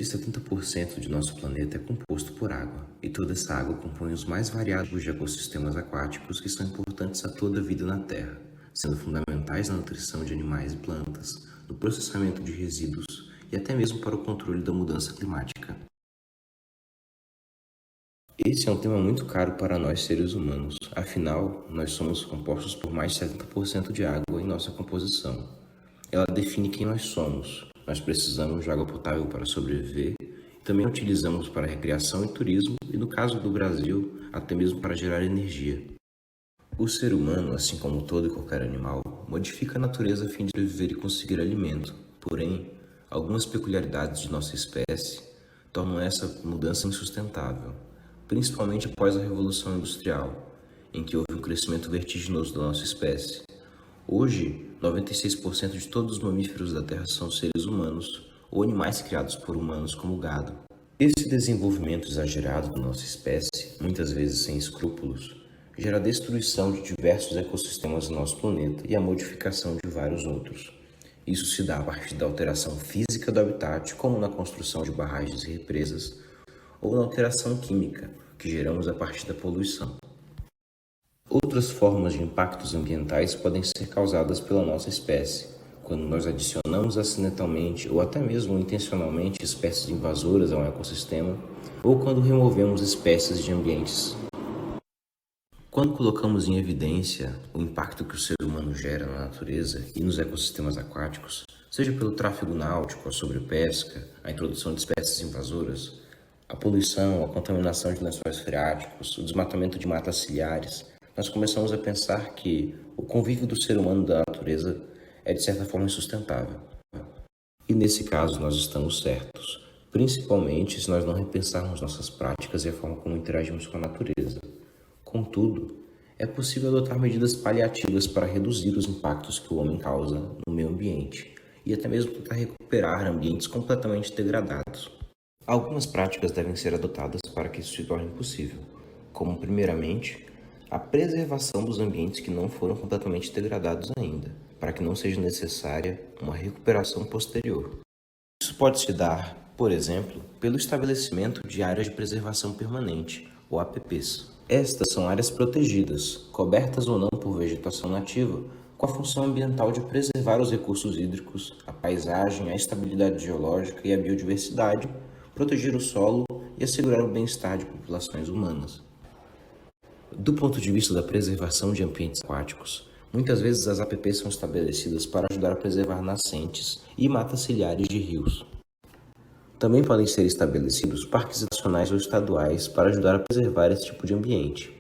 de 70% de nosso planeta é composto por água, e toda essa água compõe os mais variados de ecossistemas aquáticos que são importantes a toda a vida na Terra, sendo fundamentais na nutrição de animais e plantas, no processamento de resíduos e até mesmo para o controle da mudança climática. Esse é um tema muito caro para nós seres humanos, afinal, nós somos compostos por mais de 70% de água em nossa composição. Ela define quem nós somos. Nós precisamos de água potável para sobreviver, também utilizamos para recreação e turismo e, no caso do Brasil, até mesmo para gerar energia. O ser humano, assim como todo e qualquer animal, modifica a natureza a fim de viver e conseguir alimento. Porém, algumas peculiaridades de nossa espécie tornam essa mudança insustentável, principalmente após a Revolução Industrial, em que houve um crescimento vertiginoso da nossa espécie. Hoje, 96% de todos os mamíferos da Terra são seres humanos ou animais criados por humanos como o gado. Esse desenvolvimento exagerado da nossa espécie, muitas vezes sem escrúpulos, gera a destruição de diversos ecossistemas do nosso planeta e a modificação de vários outros. Isso se dá a partir da alteração física do habitat, como na construção de barragens e represas, ou na alteração química, que geramos a partir da poluição. Outras formas de impactos ambientais podem ser causadas pela nossa espécie, quando nós adicionamos acidentalmente ou até mesmo intencionalmente espécies invasoras a um ecossistema, ou quando removemos espécies de ambientes. Quando colocamos em evidência o impacto que o ser humano gera na natureza e nos ecossistemas aquáticos, seja pelo tráfego náutico, a sobrepesca, a introdução de espécies invasoras, a poluição, a contaminação de lençóis freáticos, o desmatamento de matas ciliares, nós começamos a pensar que o convívio do ser humano da natureza é de certa forma insustentável. E nesse caso nós estamos certos, principalmente se nós não repensarmos nossas práticas e a forma como interagimos com a natureza. Contudo, é possível adotar medidas paliativas para reduzir os impactos que o homem causa no meio ambiente e até mesmo tentar recuperar ambientes completamente degradados. Algumas práticas devem ser adotadas para que isso se torne possível, como, primeiramente, a preservação dos ambientes que não foram completamente degradados ainda, para que não seja necessária uma recuperação posterior. Isso pode se dar, por exemplo, pelo estabelecimento de áreas de preservação permanente, ou APPs. Estas são áreas protegidas, cobertas ou não por vegetação nativa, com a função ambiental de preservar os recursos hídricos, a paisagem, a estabilidade geológica e a biodiversidade, proteger o solo e assegurar o bem-estar de populações humanas. Do ponto de vista da preservação de ambientes aquáticos, muitas vezes as APPs são estabelecidas para ajudar a preservar nascentes e matas ciliares de rios. Também podem ser estabelecidos parques nacionais ou estaduais para ajudar a preservar esse tipo de ambiente.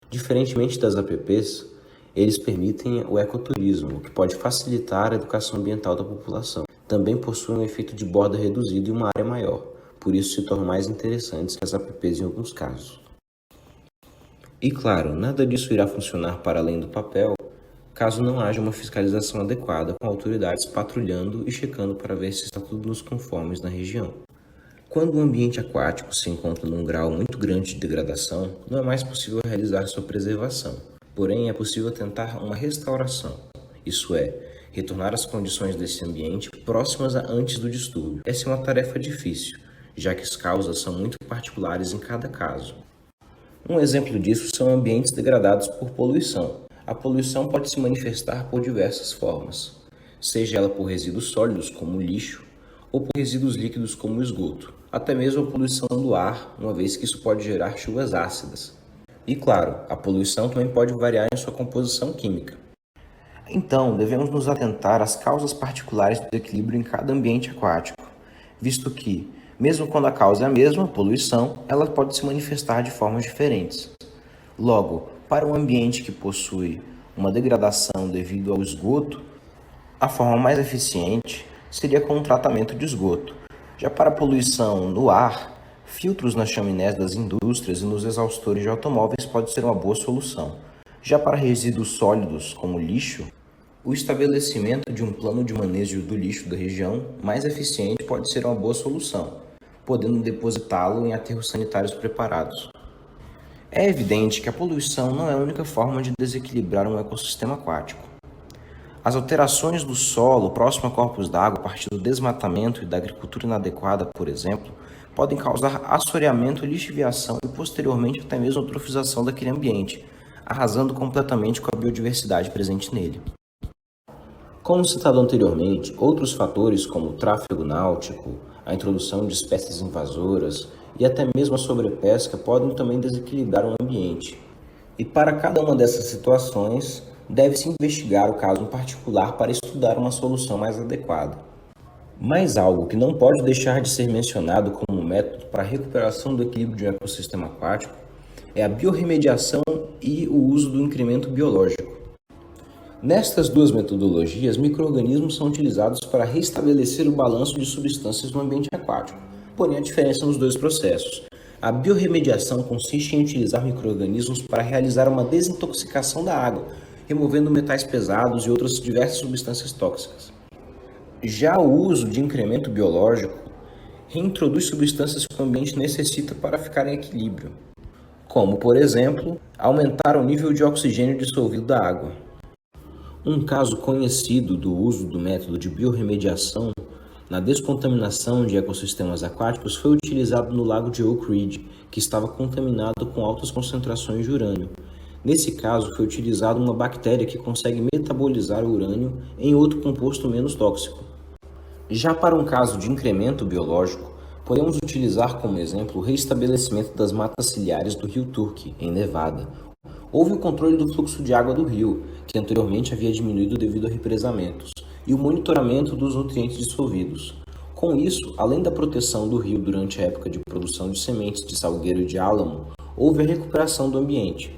Diferentemente das APPs, eles permitem o ecoturismo, que pode facilitar a educação ambiental da população. Também possuem um efeito de borda reduzido e uma área maior, por isso se tornam mais interessantes que as APPs em alguns casos. E claro, nada disso irá funcionar para além do papel, caso não haja uma fiscalização adequada com autoridades patrulhando e checando para ver se está tudo nos conformes na região. Quando o ambiente aquático se encontra num grau muito grande de degradação, não é mais possível realizar sua preservação. Porém, é possível tentar uma restauração, isso é, retornar as condições desse ambiente próximas a antes do distúrbio. Essa é uma tarefa difícil, já que as causas são muito particulares em cada caso. Um exemplo disso são ambientes degradados por poluição. A poluição pode se manifestar por diversas formas, seja ela por resíduos sólidos, como o lixo, ou por resíduos líquidos, como o esgoto, até mesmo a poluição do ar, uma vez que isso pode gerar chuvas ácidas. E claro, a poluição também pode variar em sua composição química. Então, devemos nos atentar às causas particulares do equilíbrio em cada ambiente aquático, visto que, mesmo quando a causa é a mesma, a poluição, ela pode se manifestar de formas diferentes. Logo, para um ambiente que possui uma degradação devido ao esgoto, a forma mais eficiente seria com um tratamento de esgoto. Já para a poluição no ar, filtros nas chaminés das indústrias e nos exaustores de automóveis pode ser uma boa solução. Já para resíduos sólidos, como lixo, o estabelecimento de um plano de manejo do lixo da região mais eficiente pode ser uma boa solução, podendo depositá-lo em aterros sanitários preparados. É evidente que a poluição não é a única forma de desequilibrar um ecossistema aquático. As alterações do solo próximo a corpos d'água a partir do desmatamento e da agricultura inadequada, por exemplo, podem causar assoreamento, lixiviação e posteriormente até mesmo eutrofização daquele ambiente, arrasando completamente com a biodiversidade presente nele. Como citado anteriormente, outros fatores como o tráfego náutico, a introdução de espécies invasoras e até mesmo a sobrepesca podem também desequilibrar o ambiente. E para cada uma dessas situações, deve-se investigar o caso em particular para estudar uma solução mais adequada. Mas algo que não pode deixar de ser mencionado como método para a recuperação do equilíbrio de um ecossistema aquático é a biorremediação e o uso do incremento biológico. Nestas duas metodologias, micro-organismos são utilizados para restabelecer o balanço de substâncias no ambiente aquático. Porém, a diferença nos dois processos. A biorremediação consiste em utilizar micro-organismos para realizar uma desintoxicação da água, removendo metais pesados e outras diversas substâncias tóxicas. Já o uso de incremento biológico reintroduz substâncias que o ambiente necessita para ficar em equilíbrio, como, por exemplo, aumentar o nível de oxigênio dissolvido da água. Um caso conhecido do uso do método de biorremediação na descontaminação de ecossistemas aquáticos foi utilizado no lago de Oak Ridge, que estava contaminado com altas concentrações de urânio. Nesse caso, foi utilizada uma bactéria que consegue metabolizar o urânio em outro composto menos tóxico. Já para um caso de incremento biológico, podemos utilizar como exemplo o reestabelecimento das matas ciliares do rio Turkey, em Nevada. Houve o controle do fluxo de água do rio, que anteriormente havia diminuído devido a represamentos, e o monitoramento dos nutrientes dissolvidos. Com isso, além da proteção do rio durante a época de produção de sementes de salgueiro e de álamo, houve a recuperação do ambiente.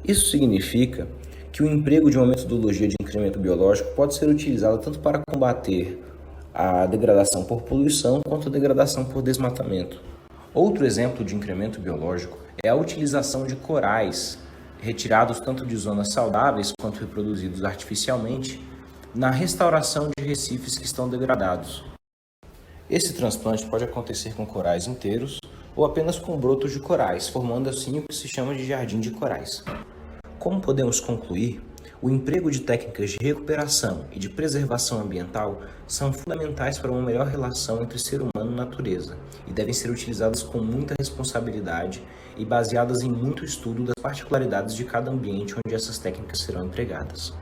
Isso significa que o emprego de uma metodologia de incremento biológico pode ser utilizado tanto para combater a degradação por poluição quanto a degradação por desmatamento. Outro exemplo de incremento biológico é a utilização de corais, retirados tanto de zonas saudáveis quanto reproduzidos artificialmente, na restauração de recifes que estão degradados. Esse transplante pode acontecer com corais inteiros ou apenas com brotos de corais, formando assim o que se chama de jardim de corais. Como podemos concluir, o emprego de técnicas de recuperação e de preservação ambiental são fundamentais para uma melhor relação entre ser humano e natureza e devem ser utilizadas com muita responsabilidade e baseadas em muito estudo das particularidades de cada ambiente onde essas técnicas serão empregadas.